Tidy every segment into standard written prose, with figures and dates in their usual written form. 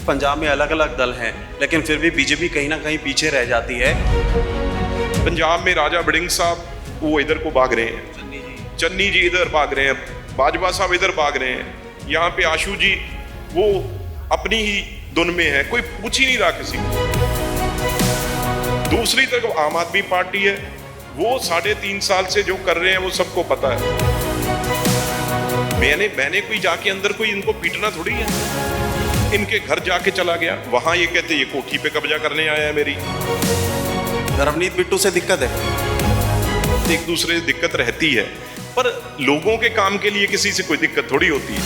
पंजाब में अलग अलग दल हैं, लेकिन फिर भी बीजेपी कहीं ना कहीं पीछे रह जाती है। पंजाब में राजा वड़िंग साहब वो इधर को भाग रहे हैं, चन्नी जी इधर भाग रहे हैं, बाजवा साहब इधर भाग रहे हैं, यहाँ पे आशू जी वो अपनी ही धुन में है, कोई पूछ ही नहीं रहा किसी को। दूसरी तरफ आम आदमी पार्टी है, वो 3.5 साल से जो कर रहे हैं वो सबको पता है। मैंने कोई जाके अंदर कोई इनको पीटना थोड़ी है, इनके घर जाके चला गया, वहां ये कहते ये कोठी पे कब्जा करने आया है मेरी। रवनीत बिट्टू से दिक्कत है, एक दूसरे से दिक्कत रहती है, पर लोगों के काम के लिए किसी से कोई दिक्कत थोड़ी होती है।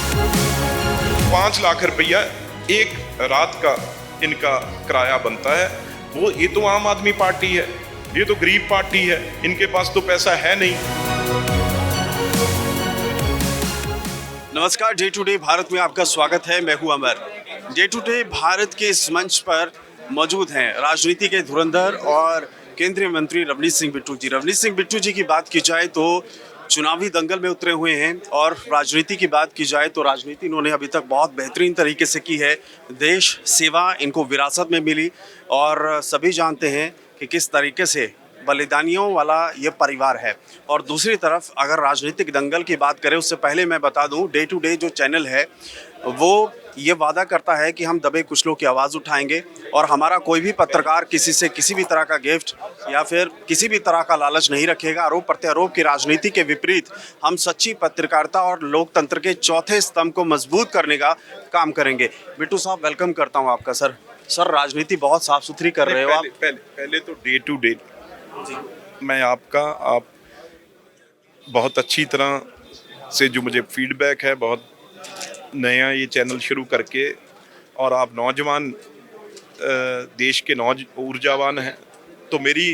5 लाख रुपया एक रात का इनका किराया बनता है, वो ये तो आम आदमी पार्टी है, ये तो गरीब पार्टी है, इनके पास तो पैसा है नहीं। नमस्कार, डे टू डे भारत में आपका स्वागत है। मैं हूं अमर। डे टू डे भारत के इस मंच पर मौजूद हैं राजनीति के धुरंधर और केंद्रीय मंत्री रवनीत सिंह बिट्टू जी। रवनीत सिंह बिट्टू जी की बात की जाए तो चुनावी दंगल में उतरे हुए हैं, और राजनीति की बात की जाए तो राजनीति इन्होंने अभी तक बहुत बेहतरीन तरीके से की है। देश सेवा इनको विरासत में मिली, और सभी जानते हैं कि किस तरीके से बलिदानियों वाला ये परिवार है। और दूसरी तरफ अगर राजनीतिक दंगल की बात करें, उससे पहले मैं बता दूं, डे टू डे जो चैनल है वो ये वादा करता है कि हम दबे कुचलों की आवाज़ उठाएंगे, और हमारा कोई भी पत्रकार किसी से किसी भी तरह का गिफ्ट या फिर किसी भी तरह का लालच नहीं रखेगा। आरोप प्रत्यारोप की राजनीति के विपरीत हम सच्ची पत्रकारिता और लोकतंत्र के चौथे स्तंभ को मजबूत करने का काम करेंगे। बिट्टू साहब, वेलकम करता हूँ आपका। सर राजनीति बहुत साफ सुथरी कर रहे हो आप। पहले तो डे टू डे मैं आप बहुत अच्छी तरह से जो मुझे फीडबैक है, बहुत नया ये चैनल शुरू करके, और आप नौजवान देश के ऊर्जावान हैं, तो मेरी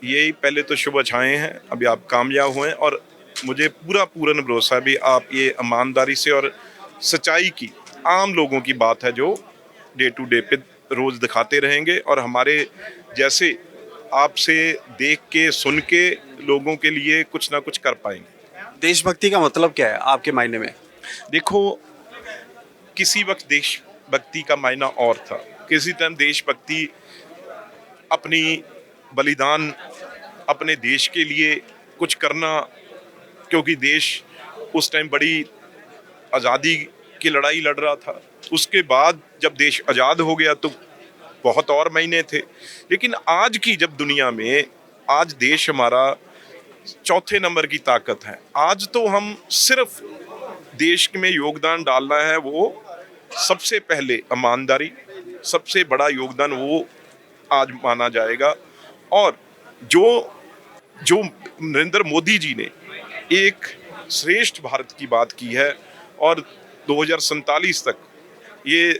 यही पहले तो शुभकामनाएं हैं। अभी आप कामयाब हुए, और मुझे पूर्ण भरोसा है भी आप ये ईमानदारी से और सच्चाई की आम लोगों की बात है जो डे टू डे पे रोज़ दिखाते रहेंगे, और हमारे जैसे आपसे देख के सुन के लोगों के लिए कुछ ना कुछ कर पाएंगे। देशभक्ति का मतलब क्या है आपके मायने में? देखो, किसी वक्त देशभक्ति का मायना और था, किसी टाइम देशभक्ति अपनी बलिदान अपने देश के लिए कुछ करना, क्योंकि देश उस टाइम बड़ी आज़ादी की लड़ाई लड़ रहा था। उसके बाद जब देश आज़ाद हो गया तो बहुत और महीने थे, लेकिन आज की जब दुनिया में आज देश हमारा चौथे नंबर की ताकत है। आज तो हम सिर्फ देश में योगदान डालना है, वो सबसे पहले ईमानदारी, सबसे बड़ा योगदान वो आज माना जाएगा। और जो नरेंद्र मोदी जी ने एक श्रेष्ठ भारत की बात की है, और 2047 तक ये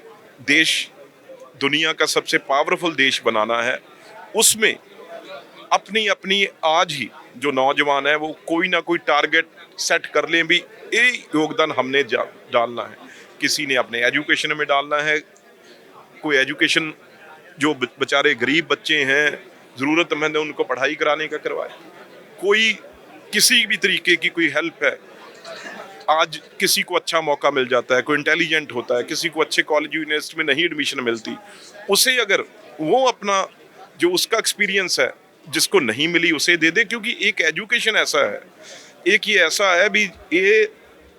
देश दुनिया का सबसे पावरफुल देश बनाना है, उसमें अपनी आज ही जो नौजवान है वो कोई ना कोई टारगेट सेट कर लें, भी ये योगदान हमने डालना है। किसी ने अपने एजुकेशन में डालना है, कोई एजुकेशन जो बेचारे गरीब बच्चे हैं, ज़रूरतमंद है, उनको पढ़ाई कराने का करवाए। कोई किसी भी तरीके की कोई हेल्प है, आज किसी को अच्छा मौका मिल जाता है, कोई इंटेलिजेंट होता है, किसी को अच्छे कॉलेज यूनिवर्सिटी में नहीं एडमिशन मिलती, उसे अगर वो अपना जो उसका एक्सपीरियंस है जिसको नहीं मिली उसे दे दे। क्योंकि एक एजुकेशन ऐसा है, एक ये ऐसा है भी, ये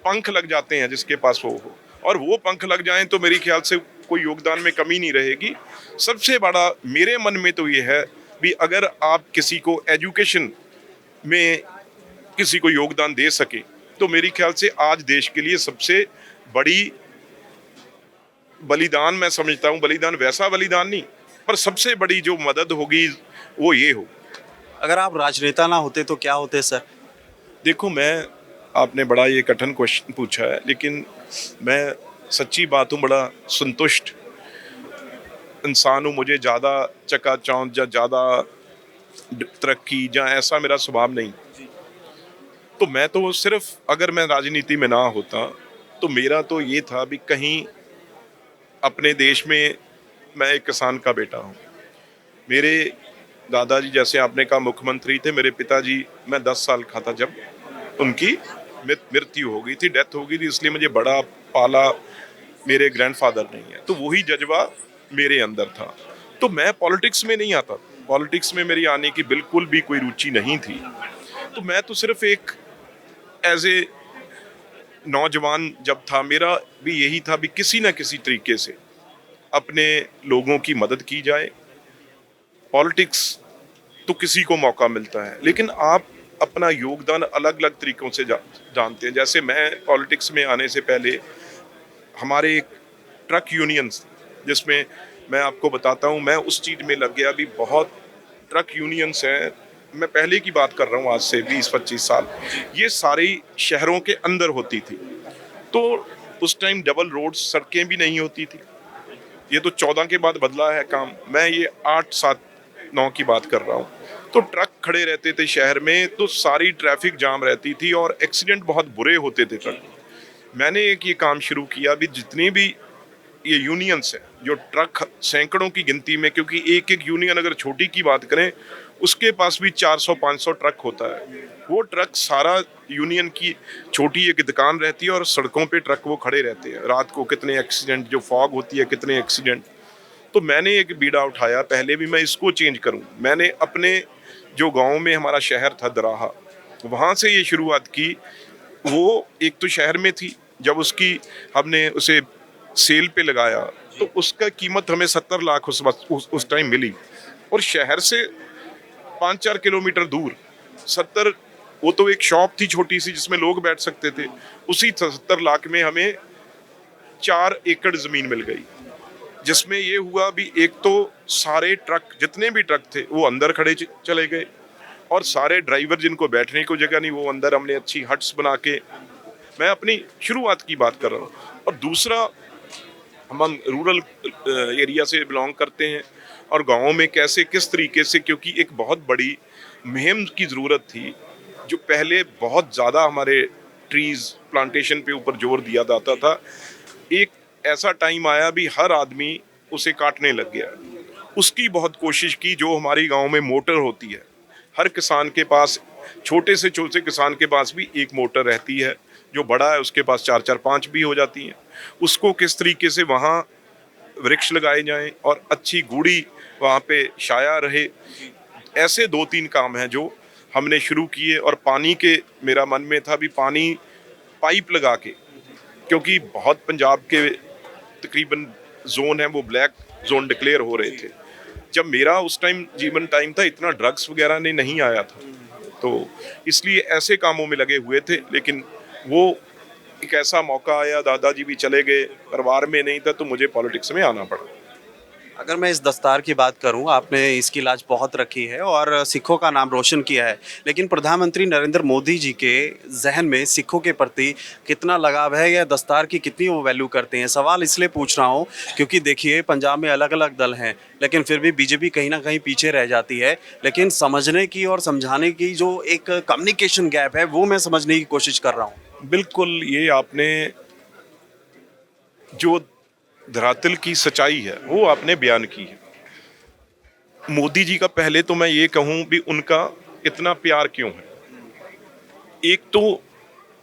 पंख लग जाते हैं जिसके पास वो हो, और वो पंख लग जाएं तो मेरे ख्याल से कोई योगदान में कमी नहीं रहेगी। सबसे बड़ा मेरे मन में तो ये है भी, अगर आप किसी को एजुकेशन में किसी को योगदान दे सके तो मेरे ख्याल से आज देश के लिए सबसे बड़ी बलिदान मैं समझता हूँ। बलिदान वैसा बलिदान नहीं, पर सबसे बड़ी जो मदद होगी वो ये हो। अगर आप राजनेता ना होते तो क्या होते सर? देखो, आपने बड़ा ये कठिन क्वेश्चन पूछा है, लेकिन मैं सच्ची बात हूँ, बड़ा संतुष्ट इंसान हूँ। मुझे ज़्यादा चकाचौंध या ज़्यादा तरक्की या ऐसा मेरा स्वभाव नहीं। तो मैं तो सिर्फ, अगर मैं राजनीति में ना होता तो मेरा तो ये था भी कहीं अपने देश में, मैं एक किसान का बेटा हूँ। मेरे दादाजी, जैसे आपने कहा, मुख्यमंत्री थे। मेरे पिताजी, मैं 10 साल का था जब उनकी मृत्यु हो गई थी, डेथ हो गई थी, इसलिए मुझे बड़ा पाला, मेरे ग्रैंडफादर नहीं है, तो वही जज्बा मेरे अंदर था। तो मैं पॉलिटिक्स में नहीं आता, पॉलिटिक्स में मेरी आने की बिल्कुल भी कोई रुचि नहीं थी। तो मैं तो सिर्फ एक एज ए नौजवान जब था, मेरा भी यही था भी किसी ना किसी तरीके से अपने लोगों की मदद की जाए। पॉलिटिक्स तो किसी को मौका मिलता है, लेकिन आप अपना योगदान अलग अलग तरीकों से जानते हैं। जैसे मैं पॉलिटिक्स में आने से पहले हमारे एक ट्रक यूनियंस जिसमें मैं आपको बताता हूँ, मैं उस चीज़ में लग गया। भी बहुत ट्रक यूनियंस हैं, मैं पहले की बात कर रहा हूँ, आज से 20-25 साल। ये सारी शहरों के अंदर होती थी, तो उस टाइम डबल रोड सड़कें भी नहीं होती थी। ये तो 14 के बाद बदला है काम, मैं ये 8, 7, 9 की बात कर रहा हूँ। तो ट्रक खड़े रहते थे शहर में, तो सारी ट्रैफिक जाम रहती थी और एक्सीडेंट बहुत बुरे होते थे ट्रक में। मैंने एक ये काम शुरू किया भी जितनी भी ये यूनियंस है, जो ट्रक सैकड़ों की गिनती में, क्योंकि एक एक यूनियन अगर छोटी की बात करें उसके पास भी 400-500 ट्रक होता है। वो ट्रक सारा यूनियन की छोटी एक दुकान रहती है और सड़कों पे ट्रक वो खड़े रहते हैं। रात को कितने एक्सीडेंट, जो फॉग होती है कितने एक्सीडेंट। तो मैंने एक बीड़ा उठाया, पहले भी मैं इसको चेंज करूं। मैंने अपने जो गांव में हमारा शहर था दराहा, वहाँ से ये शुरुआत की। वो एक तो शहर में थी, जब उसकी हमने उसे सेल पे लगाया तो उसका कीमत हमें 70 लाख उस टाइम मिली। और शहर से 5-4 किलोमीटर दूर 70, वो तो एक शॉप थी छोटी सी जिसमें लोग बैठ सकते थे, उसी 70 लाख में हमें 4 एकड़ जमीन मिल गई। जिसमें ये हुआ भी, एक तो सारे ट्रक जितने भी ट्रक थे वो अंदर खड़े चले गए, और सारे ड्राइवर जिनको बैठने को जगह नहीं वो अंदर हमने अच्छी हट्स बना के, मैं अपनी शुरुआत की बात कर रहा हूँ। और दूसरा, हम रूरल एरिया से बिलोंग करते हैं और गाँव में कैसे किस तरीके से, क्योंकि एक बहुत बड़ी मुहिम की ज़रूरत थी। जो पहले बहुत ज़्यादा हमारे ट्रीज़ प्लांटेशन पे ऊपर जोर दिया जाता था, एक ऐसा टाइम आया भी हर आदमी उसे काटने लग गया। उसकी बहुत कोशिश की, जो हमारी गांव में मोटर होती है, हर किसान के पास, छोटे से छोटे किसान के पास भी एक मोटर रहती है, जो बड़ा है उसके पास 4-4, 5 भी हो जाती हैं। उसको किस तरीके से वहाँ वृक्ष लगाए जाएं और अच्छी गूढ़ी वहाँ पे छाया रहे, ऐसे 2-3 काम हैं जो हमने शुरू किए। और पानी के, मेरा मन में था भी पानी पाइप लगा के, क्योंकि बहुत पंजाब के तकरीबन जोन है वो ब्लैक जोन डिक्लेयर हो रहे थे। जब मेरा उस टाइम जीवन टाइम था, इतना ड्रग्स वगैरह ने नहीं आया था, तो इसलिए ऐसे कामों में लगे हुए थे। लेकिन वो एक ऐसा मौका आया, दादाजी भी चले गए, परिवार में नहीं था, तो मुझे पॉलिटिक्स में आना पड़ा। अगर मैं इस दस्तार की बात करूं, आपने इसकी लाज बहुत रखी है और सिखों का नाम रोशन किया है, लेकिन प्रधानमंत्री नरेंद्र मोदी जी के जहन में सिखों के प्रति कितना लगाव है या दस्तार की कितनी वो वैल्यू करते हैं? सवाल इसलिए पूछ रहा हूं क्योंकि देखिए, पंजाब में अलग अलग दल हैं, लेकिन फिर भी बीजेपी कहीं ना कहीं पीछे रह जाती है। लेकिन समझने की और समझाने की जो एक कम्युनिकेशन गैप है, वो मैं समझने की कोशिश कर रहा हूँ। बिल्कुल, ये आपने जो धरातल की सच्चाई है वो आपने बयान की है। मोदी जी का पहले तो मैं ये कहूँ भी उनका इतना प्यार क्यों है। एक तो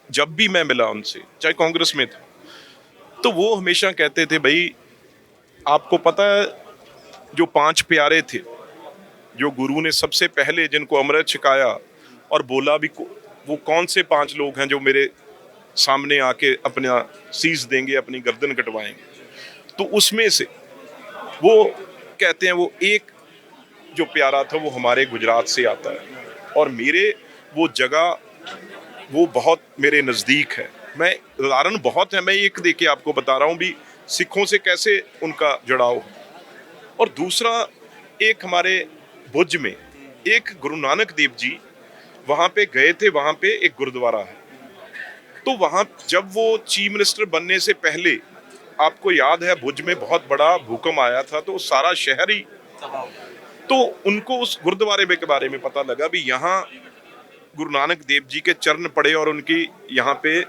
जब भी मैं मिला उनसे, चाहे कांग्रेस में था, तो वो हमेशा कहते थे, भाई आपको पता है जो 5 प्यारे थे, जो गुरु ने सबसे पहले जिनको अमृत छिकाया और बोला भी वो कौन से 5 लोग हैं जो मेरे सामने आके अपना सीस देंगे, अपनी गर्दन कटवाएंगे। तो उसमें से वो कहते हैं वो एक जो प्यारा था वो हमारे गुजरात से आता है, और मेरे वो जगह वो बहुत मेरे नज़दीक है। मैं उदाहरण बहुत है, मैं एक दे के आपको बता रहा हूँ भी सिखों से कैसे उनका जुड़ाव है। और दूसरा, एक हमारे भुज में एक गुरु नानक देव जी वहाँ पे गए थे, वहाँ पे एक गुरुद्वारा है। तो वहाँ जब वो चीफ मिनिस्टर बनने से पहले, आपको याद है भुज में बहुत बड़ा भूकंप आया था, तो सारा शहर ही, तो उनको उस गुरुद्वारे के बारे में पता लगा भी यहाँ गुरु नानक देव जी के चरण पड़े और उनकी यहाँ पे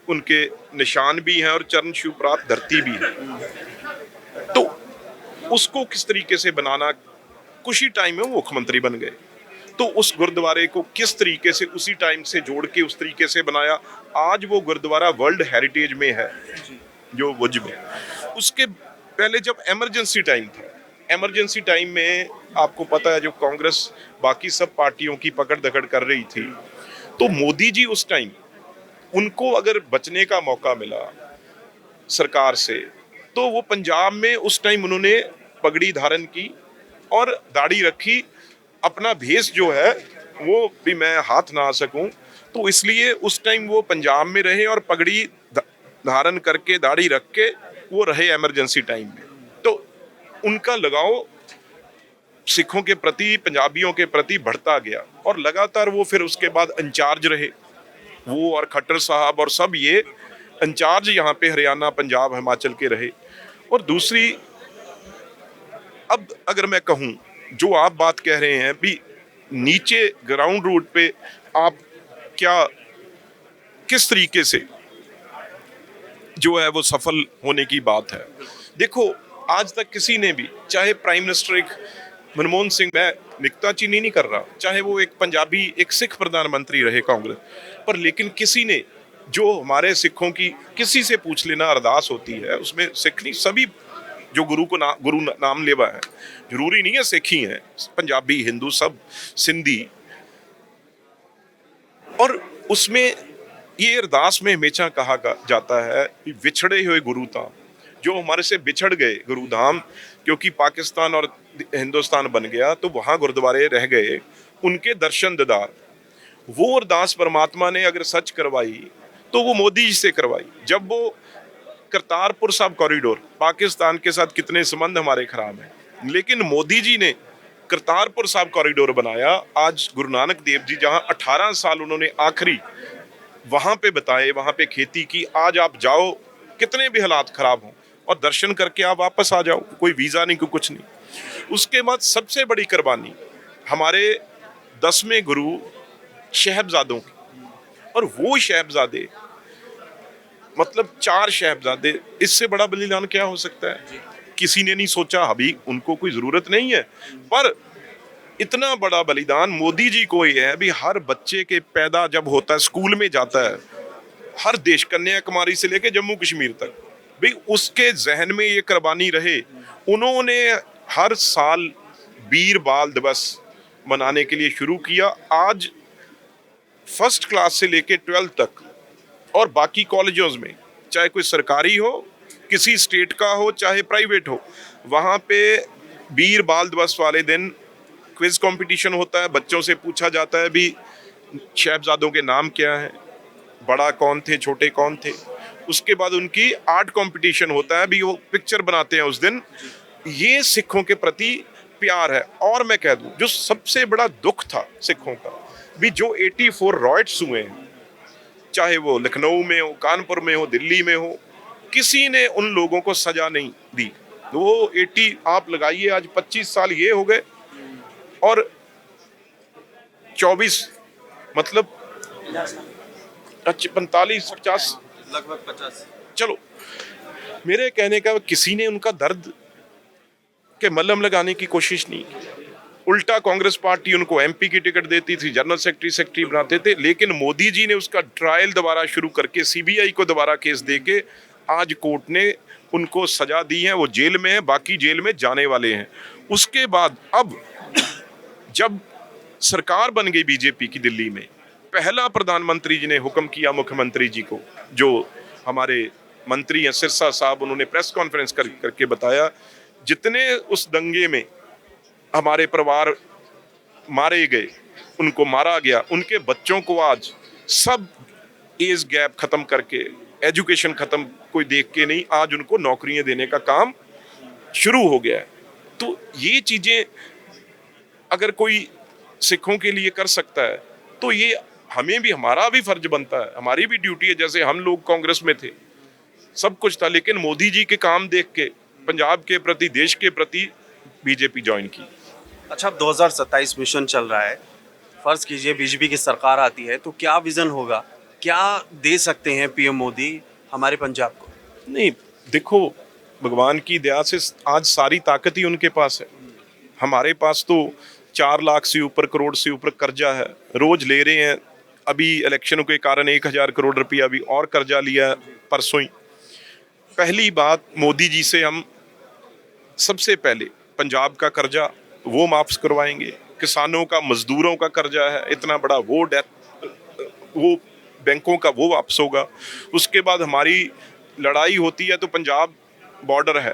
उनके निशान भी हैं और चरण छू प्राप्त धरती भी है। तो उसको किस तरीके से बनाना, कुछ ही टाइम में वो मुख्यमंत्री बन गए, तो उस गुरुद्वारे को किस तरीके से उसी टाइम से जोड़ के उस तरीके से बनाया। आज वो गुरुद्वारा वर्ल्ड हेरिटेज में है। जो भुज में, उसके पहले जब इमरजेंसी टाइम था, इमरजेंसी टाइम में आपको पता है जो कांग्रेस बाकी सब पार्टियों की पकड़ दकड़ कर रही थी, तो मोदी जी उस टाइम, उनको अगर बचने का मौका मिला सरकार से, तो वो पंजाब में उस टाइम उन्होंने पगड़ी धारण की और दाढ़ी रखी। अपना भेष जो है वो भी मैं हाथ ना आ सकूं, तो इसलिए उस टाइम वो पंजाब में रहे और पगड़ी धारण करके दाढ़ी रख के वो रहे इमरजेंसी टाइम में। तो उनका लगाव सिखों के प्रति, पंजाबियों के प्रति बढ़ता गया और लगातार वो फिर उसके बाद इंचार्ज रहे, वो और खट्टर साहब और सब ये इंचार्ज यहाँ पे हरियाणा, पंजाब, हिमाचल के रहे। और दूसरी, अब अगर मैं कहूँ, जो आप बात कह रहे हैं भी नीचे ग्राउंड रूट पे आप क्या, किस तरीके से जो है वो सफल होने की बात है। देखो, आज तक किसी ने भी, चाहे प्राइम मिनिस्टर एक मनमोहन सिंह, मैं नुक्ताचीनी नहीं कर रहा, चाहे वो एक पंजाबी, एक सिख प्रधानमंत्री रहे कांग्रेस पर, लेकिन किसी ने, जो हमारे सिखों की किसी से पूछ लेना, अरदास होती है उसमें सिख नहीं, सभी जो गुरु को गुरु नाम लेवा है, जरूरी नहीं है सिख ही है, पंजाबी, हिंदू, सब, सिंधी, और उसमें ये अरदास में हमेशा कहा जाता है कि विछड़े हुए गुरुधाम, जो हमारे से बिछड़ गए गुरुधाम, क्योंकि पाकिस्तान और हिंदुस्तान बन गया तो वहाँ गुरुद्वारे रह गए, उनके दर्शन दीदार, वो अरदास परमात्मा ने अगर सच करवाई तो वो मोदी जी से करवाई। जब वो करतारपुर साहब कॉरिडोर, पाकिस्तान के साथ कितने संबंध हमारे खराब हैं, लेकिन मोदी जी ने करतारपुर साहब कॉरिडोर बनाया। आज गुरु नानक देव जी जहाँ 18 साल उन्होंने आखिरी वहाँ पे बताए, वहाँ पे खेती की, आज आप जाओ, कितने भी हालात खराब हों, और दर्शन करके आप वापस आ जाओ, कोई वीज़ा नहीं, कोई कुछ नहीं। उसके बाद सबसे बड़ी कुर्बानी हमारे 10वें गुरु शहबजादों की, और वो शहबजादे, मतलब 4 शहबजादे, इससे बड़ा बलिदान क्या हो सकता है। किसी ने नहीं सोचा, अभी उनको कोई ज़रूरत नहीं है, पर इतना बड़ा बलिदान मोदी जी को ही है। अभी हर बच्चे के पैदा जब होता है, स्कूल में जाता है, हर देश, कन्याकुमारी से लेके जम्मू कश्मीर तक, भी उसके जहन में ये कुर्बानी रहे। उन्होंने हर साल वीर बाल दिवस मनाने के लिए शुरू किया। आज फर्स्ट क्लास से लेके 12th तक और बाकी कॉलेजों में, चाहे कोई सरकारी हो, किसी स्टेट का हो, चाहे प्राइवेट हो, वहाँ पे वीर बाल दिवस वाले दिन क्विज कंपटीशन होता है, बच्चों से पूछा जाता है भी शहबजादों के नाम क्या हैं, बड़ा कौन थे, छोटे कौन थे। उसके बाद उनकी आर्ट कंपटीशन होता है, भी वो पिक्चर बनाते हैं उस दिन। ये सिखों के प्रति प्यार है। और मैं कह दूं, जो सबसे बड़ा दुख था सिखों का, भी जो 84 रॉयट्स हुए हैं, चाहे वो लखनऊ में हो, कानपुर में हो, दिल्ली में हो, किसी ने उन लोगों को सजा नहीं दी। वो 80 आप लगाइए, आज 25 साल ये हो गए, और 24, मतलब 45-50, लगभग 50। चलो, मेरे कहने का, किसी ने उनका दर्द के मलहम लगाने की कोशिश नहीं की। उल्टा कांग्रेस पार्टी उनको एमपी की टिकट देती थी, जनरल सेक्रेटरी बनाते थे, लेकिन मोदी जी ने उसका ट्रायल दोबारा शुरू करके सीबीआई को दोबारा केस देके आज कोर्ट ने उनको सजा दी है। वो जेल में है, बाकी जेल में जाने वाले हैं। उसके बाद अब जब सरकार बन गई बीजेपी की दिल्ली में, पहला प्रधानमंत्री जी ने हुक्म किया मुख्यमंत्री जी को, जो हमारे मंत्री हैं सिरसा साहब, उन्होंने प्रेस कॉन्फ्रेंस करके बताया, जितने उस दंगे में हमारे परिवार मारे गए, उनको मारा गया, उनके बच्चों को आज सब एज गैप खत्म करके, एजुकेशन खत्म कोई देख के नहीं, आज उनको नौकरियां देने का काम शुरू हो गया है। तो ये चीजें अगर कोई सिखों के लिए कर सकता है, तो ये हमें भी, हमारा भी फर्ज बनता है, हमारी भी ड्यूटी है। जैसे हम लोग कांग्रेस में थे, सब कुछ था, लेकिन मोदी जी के काम देख के पंजाब के प्रति, देश के प्रति बीजेपी ज्वाइन की। अच्छा, अब 2027 मिशन चल रहा है, फर्ज कीजिए बीजेपी की सरकार आती है, तो क्या विजन होगा, क्या दे सकते हैं पीएम मोदी हमारे पंजाब को? नहीं, देखो, भगवान की दया से आज सारी ताकत ही उनके पास है। हमारे पास तो 4 लाख से ऊपर, करोड़ से ऊपर कर्जा है, रोज ले रहे हैं। अभी इलेक्शनों के कारण 1000 करोड़ रुपया अभी और कर्जा लिया परसों ही। पहली बात, मोदी जी से हम सबसे पहले पंजाब का कर्जा वो माफ करवाएंगे, किसानों का, मजदूरों का कर्जा है इतना बड़ा, वो बैंकों का वो वापस होगा। उसके बाद हमारी लड़ाई होती है तो पंजाब बॉर्डर है,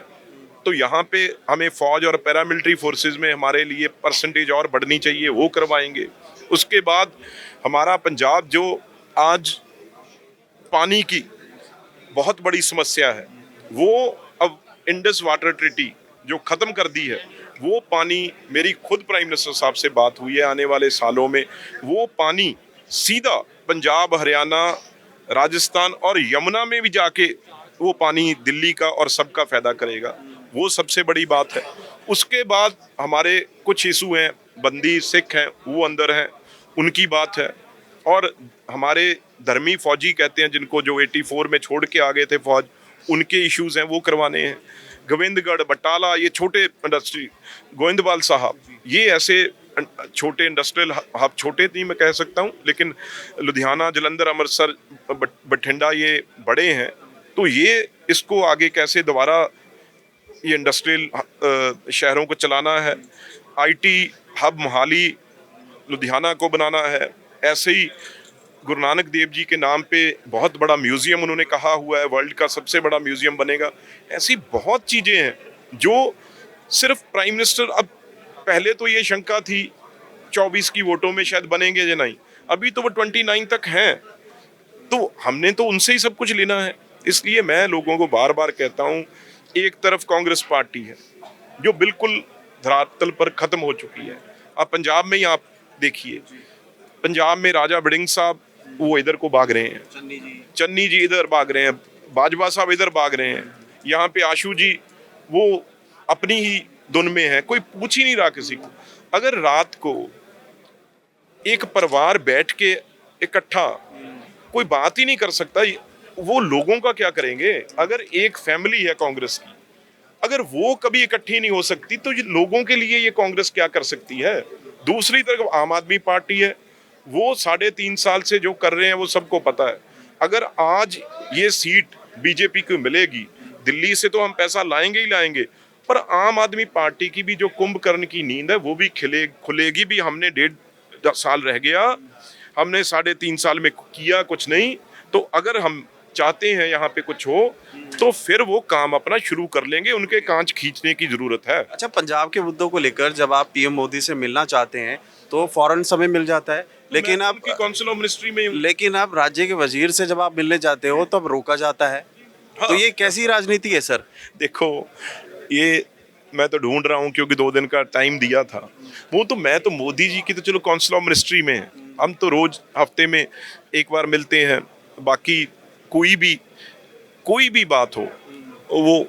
तो यहाँ पे हमें फौज और पैरामिलिट्री फोर्सेस में हमारे लिए परसेंटेज और बढ़नी चाहिए, वो करवाएंगे। उसके बाद हमारा पंजाब जो आज पानी की बहुत बड़ी समस्या है, वो अब इंडस वाटर ट्रीटी जो खत्म कर दी है, वो पानी, मेरी खुद प्राइम मिनिस्टर साहब से बात हुई है, आने वाले सालों में वो पानी सीधा पंजाब, हरियाणा, राजस्थान और यमुना में भी जाके वो पानी दिल्ली का और सबका फायदा करेगा, वो सबसे बड़ी बात है। उसके बाद हमारे कुछ इशू हैं, बंदी सिख हैं वो अंदर हैं, उनकी बात है। और हमारे धर्मी फौजी कहते हैं जिनको, जो 84 में छोड़ के आ गए थे फौज, उनके इश्यूज हैं वो करवाने हैं। गोविंदगढ़, बटाला, ये छोटे इंडस्ट्री, गोविंदवाल साहब, ये ऐसे छोटे इंडस्ट्रियल हब, छोटे नहीं मैं कह सकता हूँ, लेकिन लुधियाना, जलंधर, अमृतसर, बठिंडा ये बड़े हैं, तो ये इसको आगे कैसे दोबारा ये इंडस्ट्रियल शहरों को चलाना है। आईटी हब मोहाली, लुधियाना को बनाना है। ऐसे ही गुरु नानक देव जी के नाम पे बहुत बड़ा म्यूजियम उन्होंने कहा हुआ है, वर्ल्ड का सबसे बड़ा म्यूजियम बनेगा। ऐसी बहुत चीज़ें हैं जो सिर्फ प्राइम मिनिस्टर, अब पहले तो ये शंका थी 24 की वोटों में शायद बनेंगे या नहीं, अभी तो वो 29 तक हैं, तो हमने तो उनसे ही सब कुछ लेना है। इसलिए मैं लोगों को बार बार कहता हूँ, एक तरफ कांग्रेस पार्टी है जो बिल्कुल धरातल पर खत्म हो चुकी है। अब पंजाब में ही आप देखिए, पंजाब में राजा वड़िंग साहब वो इधर को भाग रहे हैं, चन्नी जी इधर भाग रहे हैं, बाजवा साहब इधर भाग रहे हैं, यहाँ पे आशू जी वो अपनी ही धुन में है, कोई पूछ ही नहीं रहा किसी को। अगर रात को एक परिवार बैठ के इकट्ठा कोई बात ही नहीं कर सकता, वो लोगों का क्या करेंगे? अगर एक फैमिली है कांग्रेस की, अगर वो कभी इकट्ठी नहीं हो सकती तो ये लोगों के लिए ये कांग्रेस क्या कर सकती है? दूसरी तरफ आम आदमी पार्टी है, वो 3.5 साल से जो कर रहे हैं वो सबको पता है। अगर आज ये सीट बीजेपी को मिलेगी, दिल्ली से तो हम पैसा लाएंगे ही लाएंगे, पर आम आदमी पार्टी की भी जो कुंभकर्ण की नींद है वो भी खुलेगी भी। हमने 1.5 साल रह गया, हमने 3.5 साल में किया कुछ नहीं, तो अगर हम चाहते हैं यहाँ पे कुछ हो तो फिर वो काम अपना शुरू कर लेंगे, उनके कांच खींचने की जरूरत है। अच्छा, पंजाब के मुद्दों को लेकर जब आप पीएम मोदी से मिलना चाहते हैं तो फौरन समय मिल जाता है, लेकिन आप काउंसिल ऑफ मिनिस्ट्री में, लेकिन आप राज्य के वजीर से जब आप मिलने जाते हो तब रोका जाता है। हाँ। तो ये कैसी राजनीति है सर? देखो, ये मैं तो ढूंढ रहा हूँ क्योंकि 2 दिन का टाइम दिया था, वो तो मैं तो मोदी जी की तो चलो काउंसिल ऑफ मिनिस्ट्री में है, हम तो रोज हफ्ते में एक बार मिलते हैं। बाकी कोई भी बात हो, वो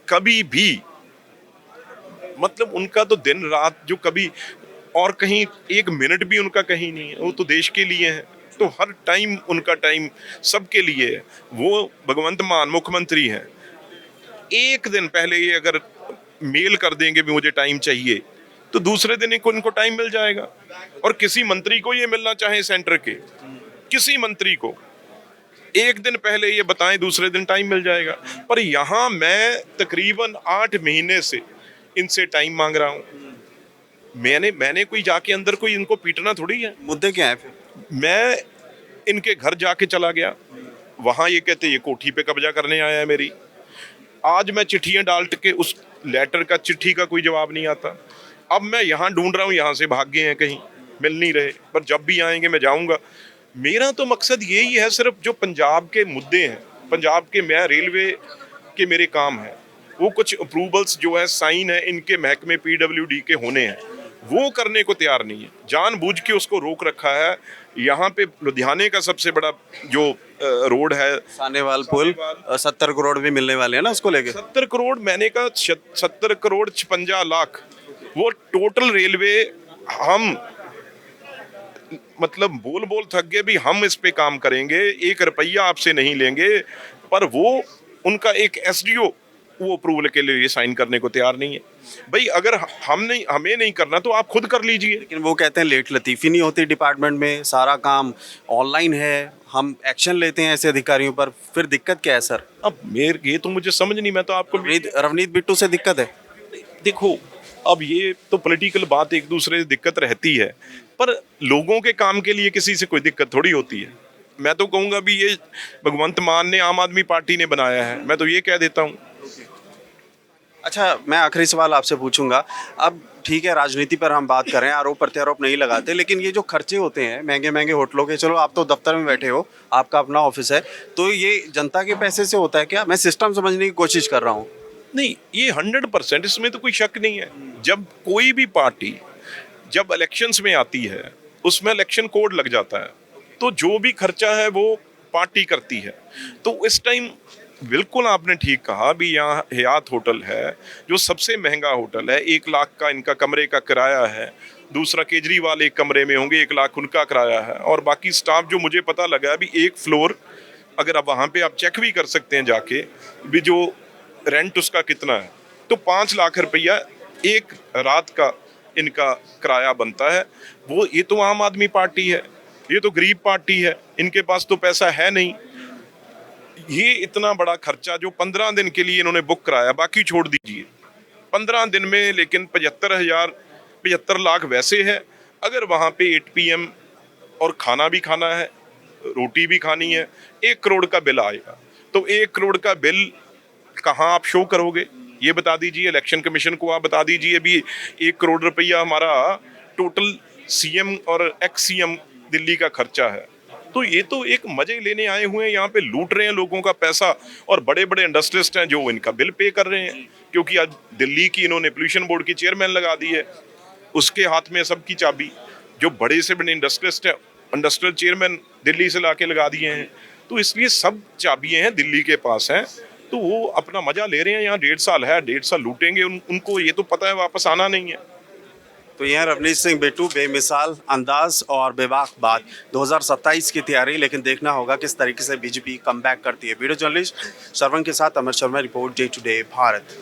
कभी भी, मतलब उनका तो दिन रात जो कभी और कहीं 1 मिनट भी उनका कहीं नहीं है, वो तो देश के लिए है, तो हर टाइम उनका टाइम सबके लिए है। वो भगवंत मान मुख्यमंत्री हैं, एक दिन पहले ये अगर मेल कर देंगे भी मुझे टाइम चाहिए, तो दूसरे दिन इनको टाइम मिल जाएगा। और किसी मंत्री को ये मिलना चाहे सेंटर के, किसी मंत्री को एक दिन पहले ये बताएं, दूसरे दिन टाइम मिल जाएगा। पर यहाँ मैं तकरीबन 8 महीने से इनसे टाइम मांग रहा हूँ। मैंने कोई जाके अंदर कोई इनको पीटना थोड़ी है। मुद्दे क्या है फिर? मैं इनके घर जाके चला गया, वहाँ ये कहते ये कोठी पे कब्जा करने आया है मेरी। आज मैं चिट्ठियाँ डाल के उस लेटर का, चिट्ठी का कोई जवाब नहीं आता। अब मैं यहाँ ढूंढ रहा हूँ, यहाँ से भाग गए हैं, कहीं मिल नहीं रहे, पर जब भी आएंगे मैं जाऊँगा। मेरा तो मकसद यही है, सिर्फ जो पंजाब के मुद्दे हैं, पंजाब के, मैं रेलवे के मेरे काम है, वो कुछ अप्रूवल्स जो है, साइन है इनके महकमे PWD के होने हैं, वो करने को तैयार नहीं है, जानबूझ के उसको रोक रखा है। यहाँ पे लुधियाने का सबसे बड़ा जो रोड है, सानेवाल पुल, 70 करोड़ भी मिलने वाले हैं ना उसको लेके। 70 करोड़, मैंने कहा 70 करोड़ 56 लाख, वो टोटल रेलवे, हम मतलब बोल थक गए भी हम इस पे काम करेंगे, 1 रुपया आपसे नहीं लेंगे। पर वो उनका एक SDO वो अप्रूवल के लिए साइन करने को तैयार नहीं है। भाई अगर हमें नहीं करना तो आप खुद कर लीजिए। लेकिन वो कहते हैं लेट लतीफ़ी नहीं होती डिपार्टमेंट में, सारा काम ऑनलाइन है, हम एक्शन लेते हैं ऐसे अधिकारियों पर, फिर दिक्कत क्या है सर? अब मेरे ये तो मुझे समझ नहीं, मैं तो आपको रवनीत बिट्टू से दिक्कत है? देखो, अब ये तो पॉलिटिकल बात, एक दूसरे से दिक्कत रहती है, पर लोगों के काम के लिए किसी से कोई दिक्कत थोड़ी होती है। मैं तो कहूँगा भी ये भगवंत मान ने, आम आदमी पार्टी ने बनाया है, मैं तो ये कह देता हूँ। अच्छा, मैं आखिरी सवाल आपसे पूछूंगा। अब ठीक है, राजनीति पर हम बात कर रहे हैं, आरोप प्रत्यारोप नहीं लगाते, लेकिन ये जो खर्चे होते हैं महंगे महंगे होटलों के, चलो आप तो दफ्तर में बैठे हो, आपका अपना ऑफिस है, तो ये जनता के पैसे से होता है क्या? मैं सिस्टम समझने की कोशिश कर रहा हूँ। नहीं, ये 100%, इसमें तो कोई शक नहीं है। जब कोई भी पार्टी जब इलेक्शंस में आती है, उसमें इलेक्शन कोड लग जाता है, तो जो भी खर्चा है वो पार्टी करती है। तो इस टाइम बिल्कुल आपने ठीक कहा भी, यहाँ हयात होटल है जो सबसे महंगा होटल है, 1 लाख का इनका कमरे का किराया है। दूसरा, केजरीवाल एक कमरे में होंगे, 1 लाख उनका किराया है। और बाकी स्टाफ जो मुझे पता लगा है, अभी एक फ्लोर, अगर आप वहाँ पे आप चेक भी कर सकते हैं जाके भी, जो रेंट उसका कितना है, तो 5 लाख रुपया एक रात का इनका किराया बनता है। वो ये तो आम आदमी पार्टी है, ये तो गरीब पार्टी है, इनके पास तो पैसा है नहीं। ये इतना बड़ा खर्चा जो 15 दिन के लिए इन्होंने बुक कराया, बाकी छोड़ दीजिए 15 दिन में, लेकिन 75 लाख वैसे है। अगर वहाँ पे 8 PM और खाना भी खाना है, रोटी भी खानी है, 1 करोड़ का बिल आएगा। तो 1 करोड़ का बिल कहाँ आप शो करोगे, ये बता दीजिए। इलेक्शन कमीशन को आप बता दीजिए भी 1 करोड़ रुपया हमारा टोटल CM और एक्स CM दिल्ली का खर्चा है। तो ये तो एक मजे लेने आए हुए हैं, यहाँ पे लूट रहे हैं लोगों का पैसा। और बड़े बड़े इंडस्ट्रियलिस्ट हैं जो इनका बिल पे कर रहे हैं, क्योंकि आज दिल्ली की इन्होंने पोल्यूशन बोर्ड की चेयरमैन लगा दी है, उसके हाथ में सबकी चाबी। जो बड़े से बड़े इंडस्ट्रियलिस्ट हैं, इंडस्ट्रियल चेयरमैन दिल्ली से लाके लगा दिए हैं। तो इसलिए सब चाबियां हैं दिल्ली के पास हैं, तो वो अपना मजा ले रहे हैं। यहाँ 1.5 साल है, 1.5 साल लूटेंगे, उनको ये तो पता है वापस आना नहीं है। तो यह रवनीत सिंह बिट्टू, बेमिसाल अंदाज और बेबाक बात, 2027 की तैयारी, लेकिन देखना होगा किस तरीके से बीजेपी कमबैक करती है। वीडियो जर्नलिस्ट श्रवण के साथ Amar Sharma, report day to day Bharat.